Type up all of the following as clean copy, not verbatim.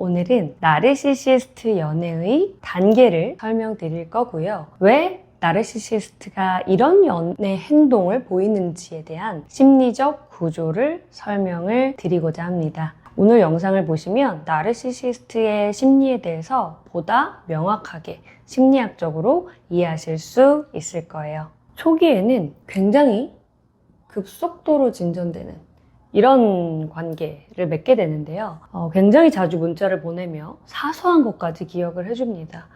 오늘은 나르시시스트 연애의 단계를 설명드릴 거고요. 왜 나르시시스트가 이런 연애 행동을 보이는지에 대한 심리적 구조를 설명을 드리고자 합니다. 오늘 영상을 보시면 나르시시스트의 심리에 대해서 보다 명확하게 심리학적으로 이해하실 수 있을 거예요. 초기에는 굉장히 급속도로 진전되는 이런 관계를 맺게 되는데요. 굉장히 자주 문자를 보내며 사소한 것까지 기억을 해줍니다.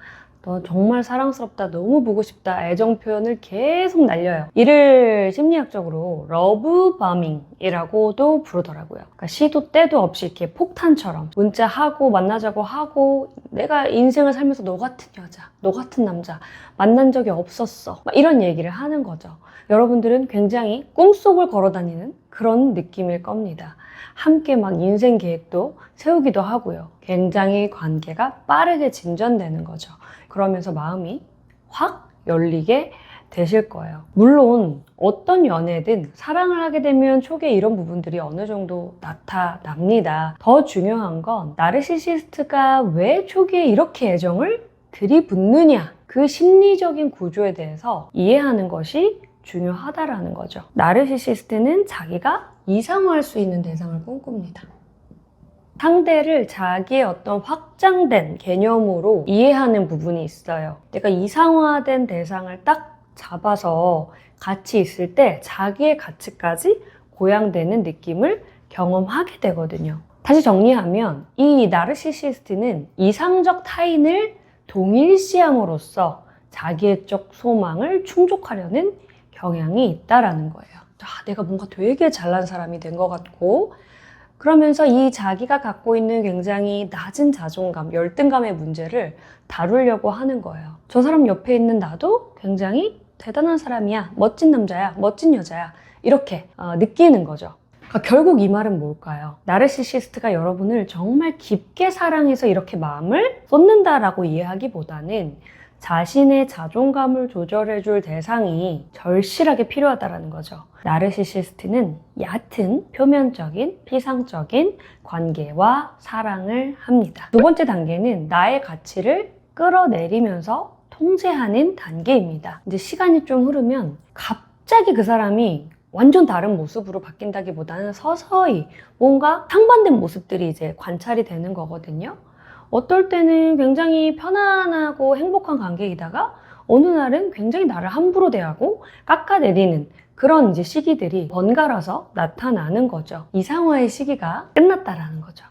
너 정말 사랑스럽다, 너무 보고 싶다, 애정 표현을 계속 날려요. 이를 심리학적으로 러브 바밍이라고도 부르더라고요. 그러니까 시도 때도 없이 이렇게 폭탄처럼 문자하고 만나자고 하고 내가 인생을 살면서 너 같은 여자, 너 같은 남자 만난 적이 없었어. 막 이런 얘기를 하는 거죠. 여러분들은 굉장히 꿈속을 걸어다니는 그런 느낌일 겁니다. 함께 막 인생 계획도 세우기도 하고요. 굉장히 관계가 빠르게 진전되는 거죠. 그러면서 마음이 확 열리게 되실 거예요. 물론 어떤 연애든 사랑을 하게 되면 초기에 이런 부분들이 어느 정도 나타납니다. 더 중요한 건 나르시시스트가 왜 초기에 이렇게 애정을 들이붓느냐, 그 심리적인 구조에 대해서 이해하는 것이 중요하다라는 거죠. 나르시시스트는 자기가 이상화할 수 있는 대상을 꿈꿉니다. 상대를 자기의 어떤 확장된 개념으로 이해하는 부분이 있어요. 내가 이상화된 대상을 딱 잡아서 같이 있을 때 자기의 가치까지 고양되는 느낌을 경험하게 되거든요. 다시 정리하면 이 나르시시스트는 이상적 타인을 동일시함으로써 자기의적 소망을 충족하려는 경향이 있다라는 거예요. 내가 뭔가 되게 잘난 사람이 된 것 같고 그러면서 이 자기가 갖고 있는 굉장히 낮은 자존감, 열등감의 문제를 다루려고 하는 거예요. 저 사람 옆에 있는 나도 굉장히 대단한 사람이야, 멋진 남자야, 멋진 여자야 이렇게 느끼는 거죠. 그러니까 결국 이 말은 뭘까요? 나르시시스트가 여러분을 정말 깊게 사랑해서 이렇게 마음을 쏟는다라고 이해하기보다는 자신의 자존감을 조절해줄 대상이 절실하게 필요하다는 거죠. 나르시시스트는 얕은 표면적인 피상적인 관계와 사랑을 합니다. 두 번째 단계는 나의 가치를 끌어내리면서 통제하는 단계입니다. 이제 시간이 좀 흐르면 갑자기 그 사람이 완전 다른 모습으로 바뀐다기보다는 서서히 뭔가 상반된 모습들이 이제 관찰이 되는 거거든요. 어떨 때는 굉장히 편안하고 행복한 관계이다가 어느 날은 굉장히 나를 함부로 대하고 깎아내리는 그런 이제 시기들이 번갈아서 나타나는 거죠. 이상화의 시기가 끝났다라는 거죠.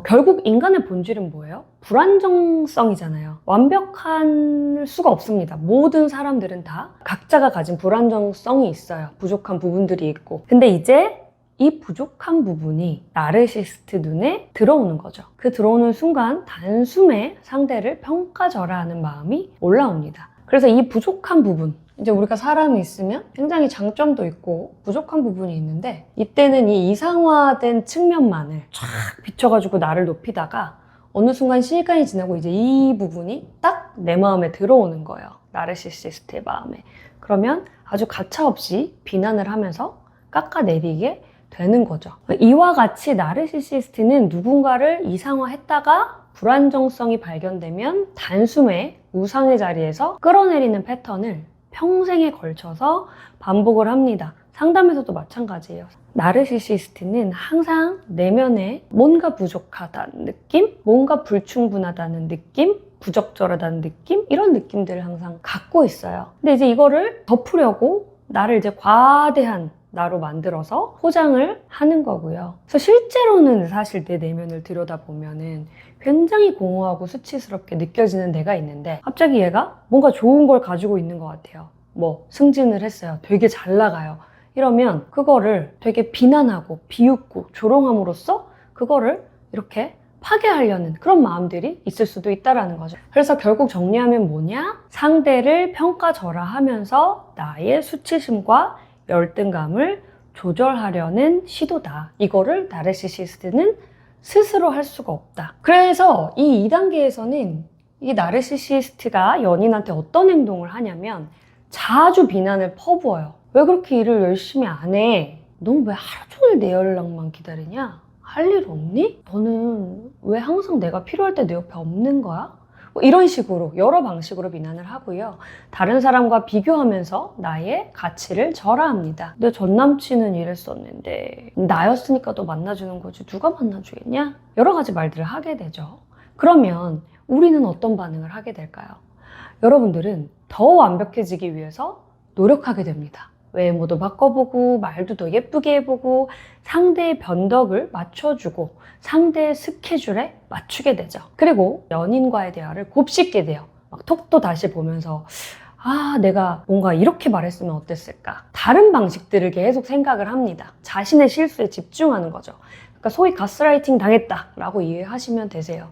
결국 인간의 본질은 뭐예요? 불안정성이잖아요. 완벽할 수가 없습니다. 모든 사람들은 다 각자가 가진 불안정성이 있어요. 부족한 부분들이 있고. 근데 이제 이 부족한 부분이 나르시시스트 눈에 들어오는 거죠. 그 들어오는 순간 단숨에 상대를 평가절하하는 마음이 올라옵니다. 그래서 이 부족한 부분, 이제 우리가 사람이 있으면 굉장히 장점도 있고 부족한 부분이 있는데 이때는 이 이상화된 측면만을 쫙 비춰가지고 나를 높이다가 어느 순간 시간이 지나고 이제 이 부분이 딱 내 마음에 들어오는 거예요. 나르시시스트의 마음에. 그러면 아주 가차없이 비난을 하면서 깎아내리게 되는 거죠. 이와 같이 나르시시스트는 누군가를 이상화했다가 불안정성이 발견되면 단숨에 우상의 자리에서 끌어내리는 패턴을 평생에 걸쳐서 반복을 합니다. 상담에서도 마찬가지예요. 나르시시스트는 항상 내면에 뭔가 부족하다는 느낌, 뭔가 불충분하다는 느낌, 부적절하다는 느낌, 이런 느낌들을 항상 갖고 있어요. 근데 이제 이거를 덮으려고 나를 이제 과대한 나로 만들어서 포장을 하는 거고요. 그래서 실제로는 사실 내 내면을 들여다보면은 굉장히 공허하고 수치스럽게 느껴지는 데가 있는데 갑자기 얘가 뭔가 좋은 걸 가지고 있는 것 같아요. 뭐 승진을 했어요. 되게 잘 나가요. 이러면 그거를 되게 비난하고 비웃고 조롱함으로써 그거를 이렇게 파괴하려는 그런 마음들이 있을 수도 있다는 거죠. 그래서 결국 정리하면 뭐냐? 상대를 평가절하하면서 나의 수치심과 열등감을 조절하려는 시도다. 이거를 나르시시스트는 스스로 할 수가 없다. 그래서 이 2단계에서는 이 나르시시스트가 연인한테 어떤 행동을 하냐면 자주 비난을 퍼부어요. 왜 그렇게 일을 열심히 안 해? 너 왜 하루 종일 내 연락만 기다리냐? 할 일 없니? 너는 왜 항상 내가 필요할 때 내 옆에 없는 거야? 뭐 이런 식으로 여러 방식으로 비난을 하고요. 다른 사람과 비교하면서 나의 가치를 절하합니다. 내 전 남친은 이랬었는데 나였으니까 너 만나주는 거지 누가 만나주겠냐? 여러 가지 말들을 하게 되죠. 그러면 우리는 어떤 반응을 하게 될까요? 여러분들은 더 완벽해지기 위해서 노력하게 됩니다. 외모도 바꿔보고 말도 더 예쁘게 해보고 상대의 변덕을 맞춰주고 상대의 스케줄에 맞추게 되죠. 그리고 연인과의 대화를 곱씹게 돼요. 막 톡도 다시 보면서 내가 뭔가 이렇게 말했으면 어땠을까? 다른 방식들을 계속 생각을 합니다. 자신의 실수에 집중하는 거죠. 그러니까 소위 가스라이팅 당했다라고 이해하시면 되세요.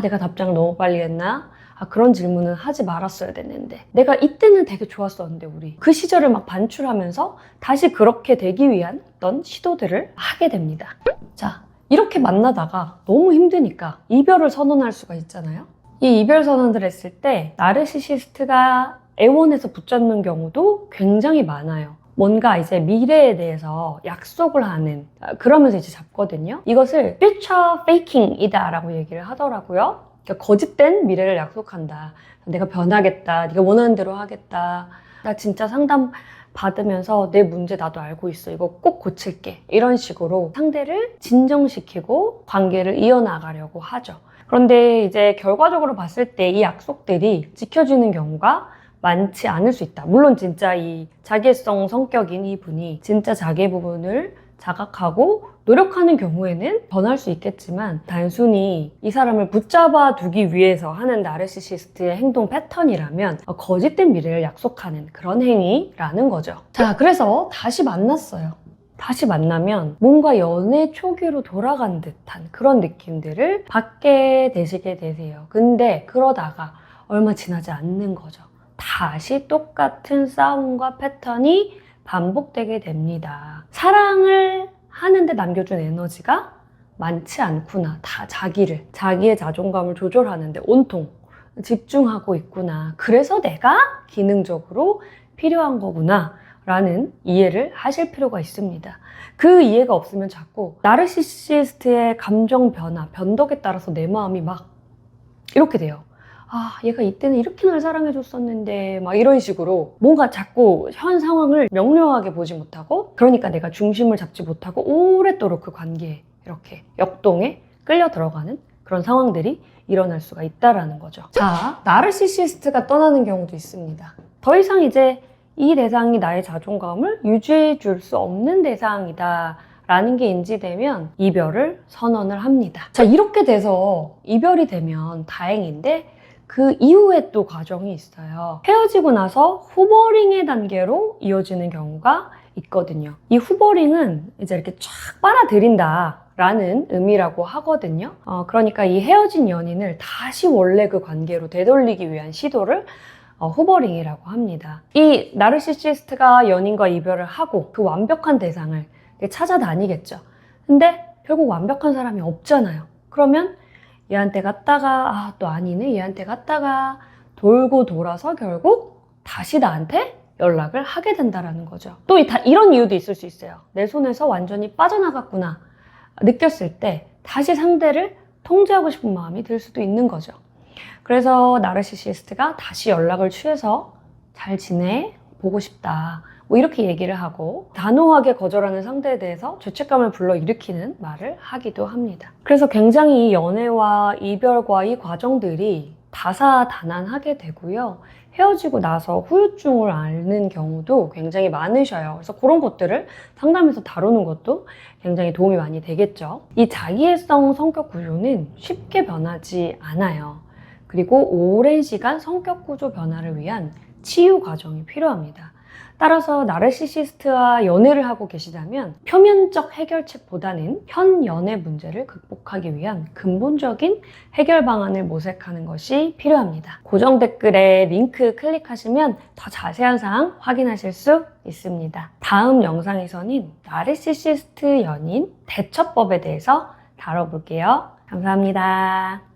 내가 답장을 너무 빨리 했나? 그런 질문은 하지 말았어야 됐는데 내가 이때는 되게 좋았었는데 우리 그 시절을 막 반출하면서 다시 그렇게 되기 위한 어떤 시도들을 하게 됩니다. 자, 이렇게 만나다가 너무 힘드니까 이별을 선언할 수가 있잖아요. 이 이별 선언을 했을 때 나르시시스트가 애원해서 붙잡는 경우도 굉장히 많아요. 뭔가 이제 미래에 대해서 약속을 하는 그러면서 이제 잡거든요. 이것을 future faking이다 라고 얘기를 하더라고요. 그러니까 거짓된 미래를 약속한다. 내가 변하겠다. 네가 원하는 대로 하겠다. 나 진짜 상담 받으면서 내 문제 나도 알고 있어. 이거 꼭 고칠게. 이런 식으로 상대를 진정시키고 관계를 이어나가려고 하죠. 그런데 이제 결과적으로 봤을 때 이 약속들이 지켜지는 경우가 많지 않을 수 있다. 물론 진짜 이 자기애성 성격인 이분이 진짜 자기 부분을 자각하고 노력하는 경우에는 변할 수 있겠지만 단순히 이 사람을 붙잡아 두기 위해서 하는 나르시시스트의 행동 패턴이라면 거짓된 미래를 약속하는 그런 행위라는 거죠. 자, 그래서 다시 만났어요. 다시 만나면 뭔가 연애 초기로 돌아간 듯한 그런 느낌들을 받게 되시게 되세요. 근데 그러다가 얼마 지나지 않는 거죠. 다시 똑같은 싸움과 패턴이 반복되게 됩니다. 사랑을 하는데 남겨준 에너지가 많지 않구나. 다 자기의 자존감을 조절하는데 온통 집중하고 있구나. 그래서 내가 기능적으로 필요한 거구나. 라는 이해를 하실 필요가 있습니다. 그 이해가 없으면 자꾸 나르시시스트의 감정 변화, 변덕에 따라서 내 마음이 막 이렇게 돼요. 얘가 이때는 이렇게 날 사랑해줬었는데 막 이런 식으로 뭔가 자꾸 현 상황을 명료하게 보지 못하고 그러니까 내가 중심을 잡지 못하고 오랫도록 그 관계에 이렇게 역동에 끌려 들어가는 그런 상황들이 일어날 수가 있다라는 거죠. 자, 나르시시스트가 떠나는 경우도 있습니다. 더 이상 이제 이 대상이 나의 자존감을 유지해 줄 수 없는 대상이다 라는 게 인지되면 이별을 선언을 합니다. 자, 이렇게 돼서 이별이 되면 다행인데 그 이후에 또 과정이 있어요. 헤어지고 나서 후버링의 단계로 이어지는 경우가 있거든요. 이 후버링은 이제 이렇게 쫙 빨아들인다 라는 의미라고 하거든요. 그러니까 이 헤어진 연인을 다시 원래 그 관계로 되돌리기 위한 시도를 후버링이라고 합니다. 이 나르시시스트가 연인과 이별을 하고 그 완벽한 대상을 찾아다니겠죠. 근데 결국 완벽한 사람이 없잖아요. 그러면 얘한테 갔다가 또 아니네 얘한테 갔다가 돌고 돌아서 결국 다시 나한테 연락을 하게 된다는 거죠. 또 이런 이유도 있을 수 있어요. 내 손에서 완전히 빠져나갔구나 느꼈을 때 다시 상대를 통제하고 싶은 마음이 들 수도 있는 거죠. 그래서 나르시시스트가 다시 연락을 취해서 잘 지내? 보고 싶다. 뭐 이렇게 얘기를 하고 단호하게 거절하는 상대에 대해서 죄책감을 불러일으키는 말을 하기도 합니다. 그래서 굉장히 연애와 이별과 이 과정들이 다사다난하게 되고요. 헤어지고 나서 후유증을 앓는 경우도 굉장히 많으셔요. 그래서 그런 것들을 상담에서 다루는 것도 굉장히 도움이 많이 되겠죠. 이 자기애성 성격 구조는 쉽게 변하지 않아요. 그리고 오랜 시간 성격 구조 변화를 위한 치유 과정이 필요합니다. 따라서 나르시시스트와 연애를 하고 계시다면 표면적 해결책보다는 현 연애 문제를 극복하기 위한 근본적인 해결 방안을 모색하는 것이 필요합니다. 고정 댓글에 링크 클릭하시면 더 자세한 사항 확인하실 수 있습니다. 다음 영상에서는 나르시시스트 연인 대처법에 대해서 다뤄볼게요. 감사합니다.